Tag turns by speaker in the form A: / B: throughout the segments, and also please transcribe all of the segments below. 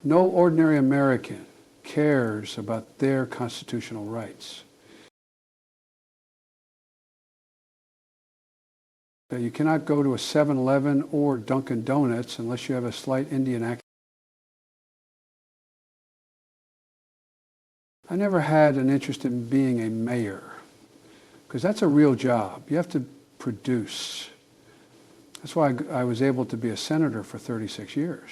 A: No ordinary American cares about their constitutional rights. You cannot go to a 7-Eleven or Dunkin' Donuts unless you have a slight Indian accent. I never had an interest in being a mayor, because that's a real job. You have to produce. That's why I was able to be a senator for 36 years.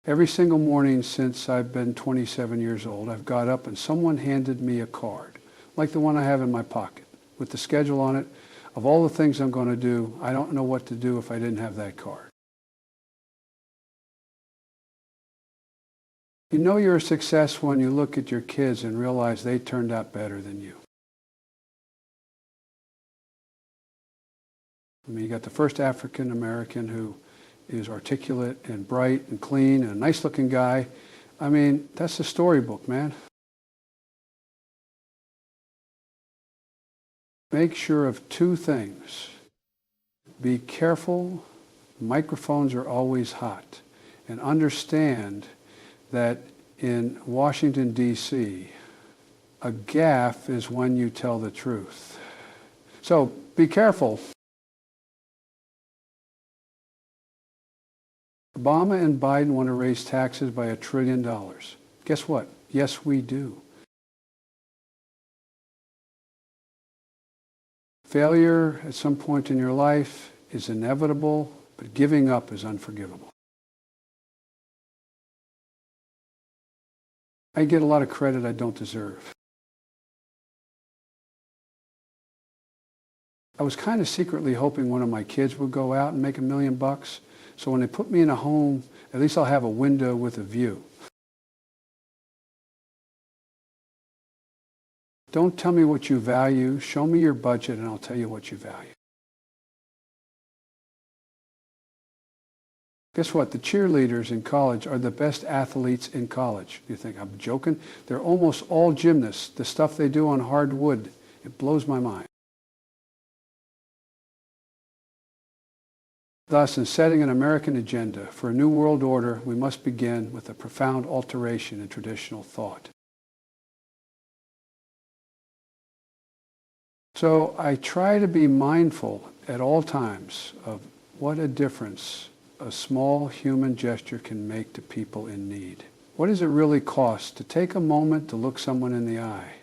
A: Every single morning since I've been 27 years old, I've got up and someone handed me a card, like the one I have in my pocket, with the schedule on it of all the things I'm going to do. I don't know what to do if I didn't have that card. You know you're a success when you look at your kids and realize they turned out better than you. I mean, you got the first African American who is articulate and bright and clean and a nice looking guy. I mean, that's the storybook, man. Make sure of two things. Be careful, microphones are always hot. And understand that in Washington, D.C., a gaffe is when you tell the truth. So be careful. Obama and Biden want to raise taxes by $1 trillion. Guess what? Yes, we do. Failure at some point in your life is inevitable, but giving up is unforgivable. I get a lot of credit I don't deserve. I was kind of secretly hoping one of my kids would go out and make $1 million. So when they put me in a home, at least I'll have a window with a view. Don't tell me what you value. Show me your budget and I'll tell you what you value. Guess what? The cheerleaders in college are the best athletes in college. You think I'm joking? They're almost all gymnasts. The stuff they do on hardwood, it blows my mind. Thus, in setting an American agenda for a new world order, we must begin with a profound alteration in traditional thought. So I try to be mindful at all times of what a difference a small human gesture can make to people in need. What does it really cost to take a moment to look someone in the eye,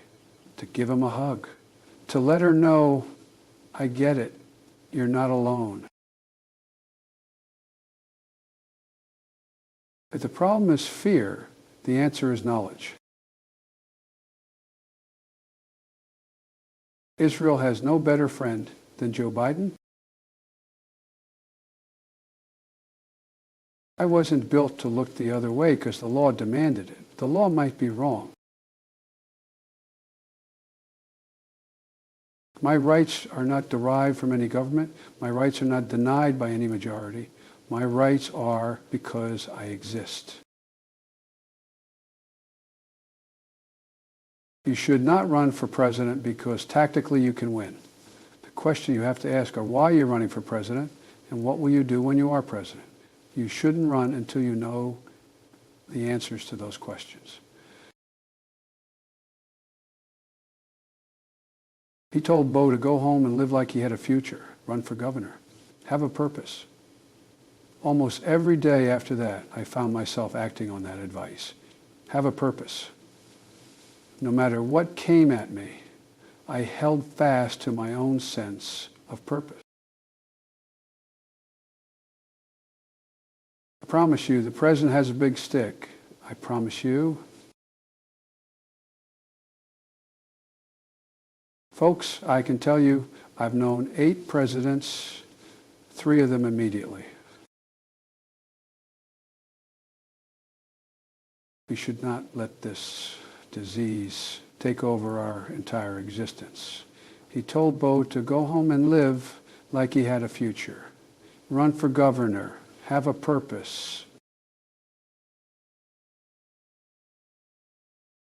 A: to give them a hug, to let her know, I get it, you're not alone. If the problem is fear, the answer is knowledge. Israel has no better friend than Joe Biden. I wasn't built to look the other way because the law demanded it. The law might be wrong. My rights are not derived from any government. My rights are not denied by any majority. My rights are because I exist. You should not run for president because tactically you can win. The question you have to ask are why you're running for president and what will you do when you are president. You shouldn't run until you know the answers to those questions. He told Bo to go home and live like he had a future, run for governor, have a purpose. Almost every day after that, I found myself acting on that advice. Have a purpose. No matter what came at me, I held fast to my own sense of purpose. I promise you, the president has a big stick. I promise you. Folks, I can tell you, I've known 8 presidents, 3 of them immediately. We should not let this disease take over our entire existence. He told Bo to go home and live like he had a future. Run for governor. Have a purpose.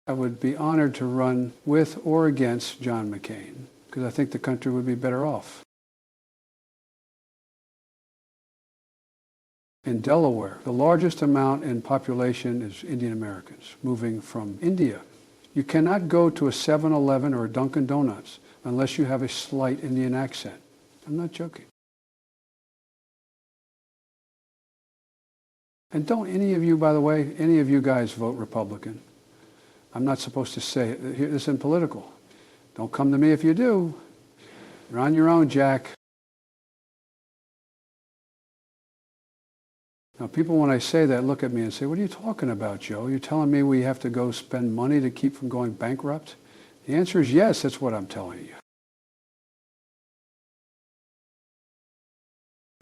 A: I would be honored to run with or against John McCain because I think the country would be better off. In Delaware, the largest amount in population is Indian Americans moving from India. You cannot go to a 7-Eleven or a Dunkin' Donuts unless you have a slight Indian accent. I'm not joking. And don't any of you, by the way, any of you guys vote Republican. I'm not supposed to say it. This isn't political. Don't come to me if you do. You're on your own, Jack. Now, people, when I say that, look at me and say, what are you talking about, Joe? You're telling me we have to go spend money to keep from going bankrupt? The answer is yes, that's what I'm telling you.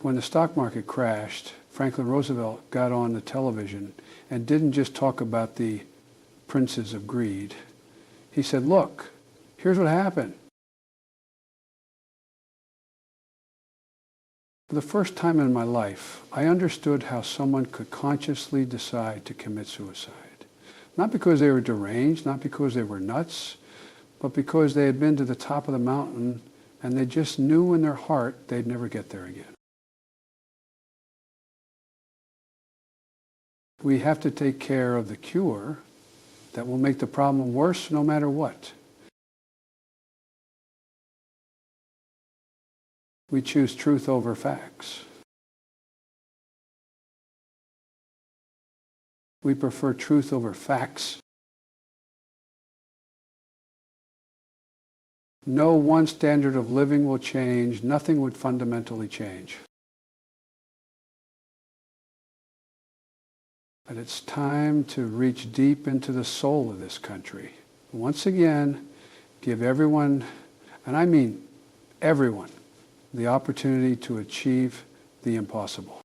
A: When the stock market crashed, Franklin Roosevelt got on the television and didn't just talk about the princes of greed. He said, look, here's what happened. For the first time in my life, I understood how someone could consciously decide to commit suicide. Not because they were deranged, not because they were nuts, but because they had been to the top of the mountain and they just knew in their heart they'd never get there again. We have to take care of the cure that will make the problem worse no matter what. We choose truth over facts. We prefer truth over facts. No one standard of living will change. Nothing would fundamentally change. But it's time to reach deep into the soul of this country. Once again, give everyone, and I mean everyone, the opportunity to achieve the impossible.